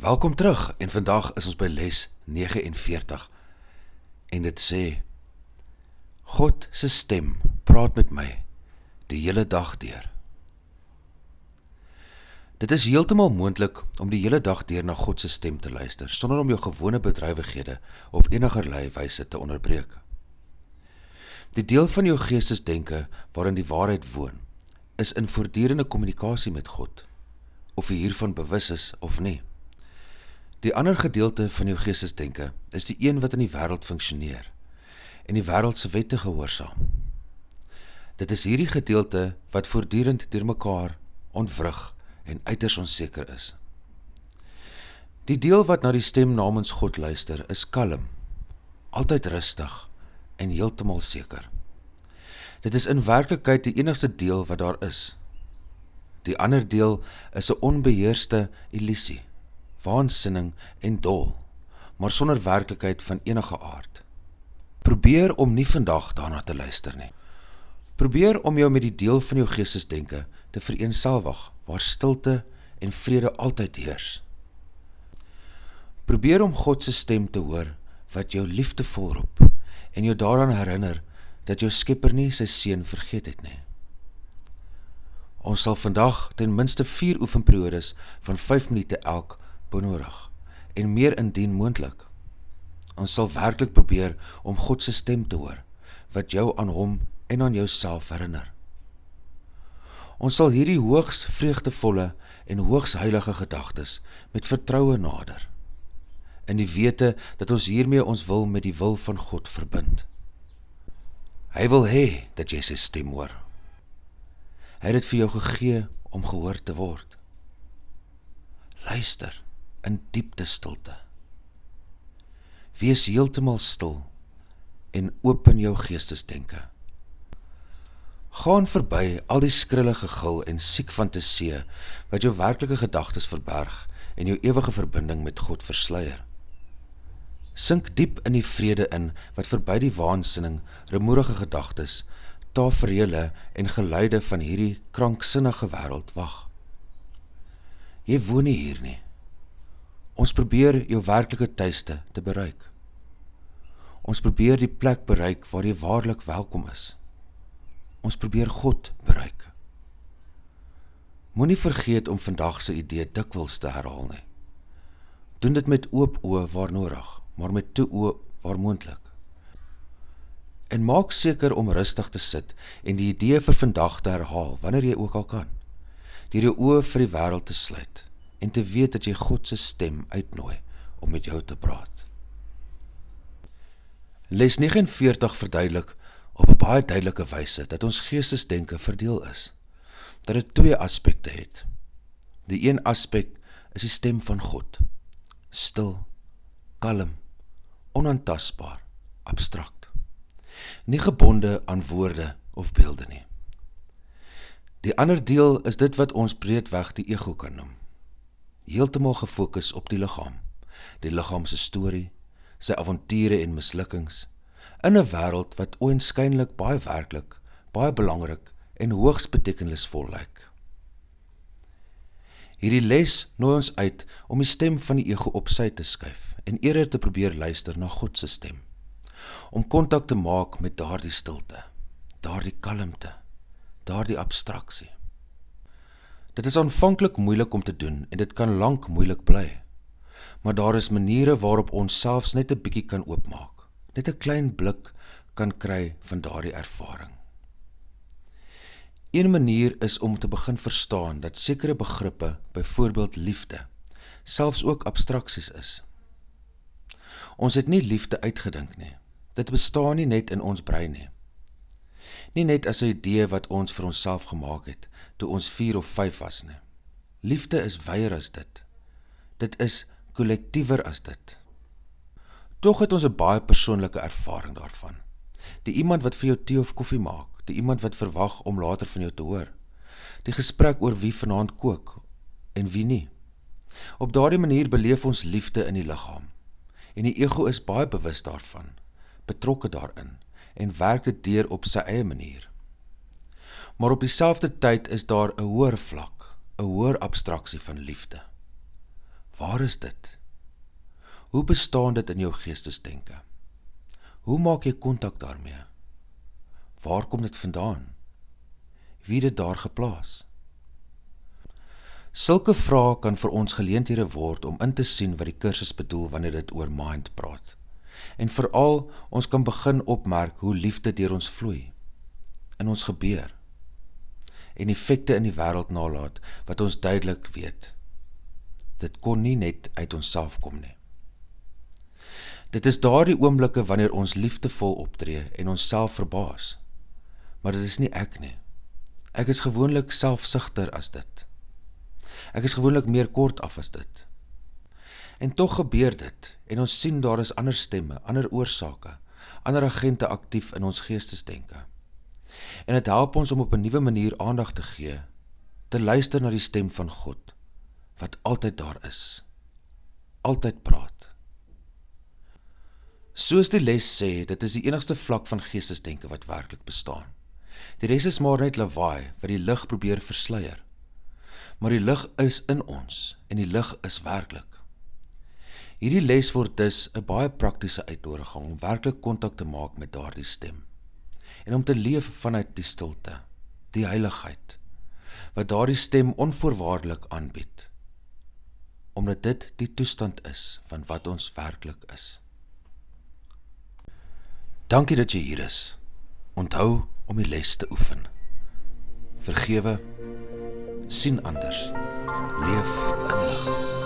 Welkom terug en vandag is ons by les 49 en dit sê, God se stem praat met my die hele dag deur. Dit is heeltemal moontlik om die hele dag deur na God se stem te luister, sonder om jou gewone bedrywighede op enigerlei wyse te onderbreek. Die deel van jou geestesdenke waarin die waarheid woon, is in voortdurende kommunikasie met God, of jy hiervan bewus is of nie. Die ander gedeelte van jou geestesdenke is die een wat in die wêreld funksioneer en die wêreld se wette gehoorsaam. Dit is hierdie gedeelte wat voortdurend deur mekaar ontwrig en uiters onseker is. Die deel wat na die stem namens God luister is kalm, altyd rustig en heeltemal seker. Dit is in werklikheid die enigste deel wat daar is. Die ander deel is 'n onbeheerste illusie, waansinning en dol, maar sonder werklikheid van enige aard. Probeer om nie vandag daarna te luister nie. Probeer om jou met die deel van jou geestesdenke te vereenselwig, waar stilte en vrede altyd heers. Probeer om God se stem te hoor, wat jou liefdevol roep, en jou daaraan herinner, dat jou Skepper nie sy seun vergeet het nie. Ons sal vandag ten minste 4 oefenperiodes van 5 minute elk benodig, en meer indien moontlik. Ons sal werklik probeer om God se stem te hoor, wat jou aan hom en aan jouself herinner. Ons sal hierdie hoogs vreugdevolle en hoogs heilige gedagtes met vertroue nader, in die wete dat ons hiermee ons wil met die wil van God verbind. Hy wil hê dat jy sy stem hoor. Hy het dit vir jou gegee om gehoor te word. Luister in diepte stilte. Wees heeltemal stil en open jou geestesdenke. Gaan verby al die skrillige gegil en siek fantasie wat jou werklike gedagtes verberg en jou ewige verbinding met God versluier. Sink diep in die vrede in wat verby die waansinning, rumoerige gedagtes, taferele en geluide van hierdie kranksinnige wêreld wag. Jy woon nie hier nie. Ons probeer jou werklike tuiste te bereik. Ons probeer die plek bereik waar jy waarlik welkom is. Ons probeer God bereik. Moenie vergeet om vandag se idee dikwels te herhaal nie. Doen dit met oop oë waar nodig, maar met toe oë waar moontlik. En maak seker om rustig te sit en die idee vir vandag te herhaal, wanneer jy ook al kan, deur jou oë vir die wêreld te sluit, en te weet dat jy God se stem uitnooi om met jou te praat. Les 49 verduidelik op 'n baie duidelike wyse dat ons geestesdenke verdeel is, dat dit 2 aspekte het. Die een aspek is die stem van God, stil, kalm, onaantastbaar, abstrakt, nie gebonde aan woorde of beelde nie. Die ander deel is dit wat ons breedweg die ego kan noem, heeltemal gefokus op die liggaam se storie, sy avonture en mislukkings, in 'n wêreld wat oënskynlik baie werklik, baie belangrik en hoogs betekenisvol lyk. Hierdie les nooi ons uit om die stem van die ego op sy te skuif en eerder te probeer luister na God se stem, om kontak te maak met daardie stilte, daardie kalmte, daardie abstraksie. Dit is aanvanklik moeilik om te doen en dit kan lank moeilik bly, maar daar is maniere waarop ons selfs net 'n bietjie kan oopmaak, net 'n klein blik kan kry van daardie ervaring. Een manier is om te begin verstaan dat sekere begrippe, byvoorbeeld liefde, selfs ook abstraksies is. Ons het nie liefde uitgedink nie. Dit bestaan nie net in ons brein nie. Nie net as 'n idee wat ons vir onsself gemaak het, toe ons 4 of 5 was nie. Liefde is wyer as dit. Dit is kollektiewer as dit. Tog het ons 'n baie persoonlike ervaring daarvan. Die iemand wat vir jou tee of koffie maak, die iemand wat verwag om later van jou te hoor, die gesprek oor wie vanaand kook en wie nie. Op daardie manier beleef ons liefde in die liggaam, en die ego is baie bewus daarvan, betrokke daarin, en werk dit deur op sy eie manier. Maar op dieselfde tyd is daar 'n hoër vlak, 'n hoër abstraksie van liefde, Waar is dit? Hoe bestaan dit in jou geestesdenke? Hoe maak jy kontak daarmee? Waar kom dit vandaan? Wie het dit daar geplaas? Sulke vrae kan vir ons geleenthede word om in te sien wat die kursus bedoel wanneer dit oor mind praat. En veral, ons kan begin opmerk hoe liefde deur ons vloei, in ons gebeur, en effekte in die wêreld nalat, wat ons duidelik weet. Dit kon nie net uit onsself kom nie. Dit is daardie oomblikke wanneer ons liefdevol optree en ons self verbaas. Maar dit is nie ek nie. Ek is gewoonlik selfsugter as dit. Ek is gewoonlik meer kort af as dit. En tog gebeur dit, en ons sien daar is ander stemme, ander oorsake, ander agente aktief in ons geestesdenke. En dit help ons om op 'n nuwe manier aandag te gee, te luister na die stem van God, wat altyd daar is, altyd praat. Soos die les sê, dit is die enigste vlak van geestesdenke wat werklik bestaan. Die res is maar net lawaai, wat die lig probeer versluier. Maar die lig is in ons, en die lig is werklik. Hierdie les word dus 'n baie praktiese uitnodiging om werklik kontak te maak met daardie stem. En om te leef vanuit die stilte, die heiligheid, wat daardie stem onvoorwaardelik aanbied. Omdat dit die toestand is van wat ons werklik is. Dankie dat jy hier is. Onthou om die les te oefen. Vergewe, sien anders, leef in lig.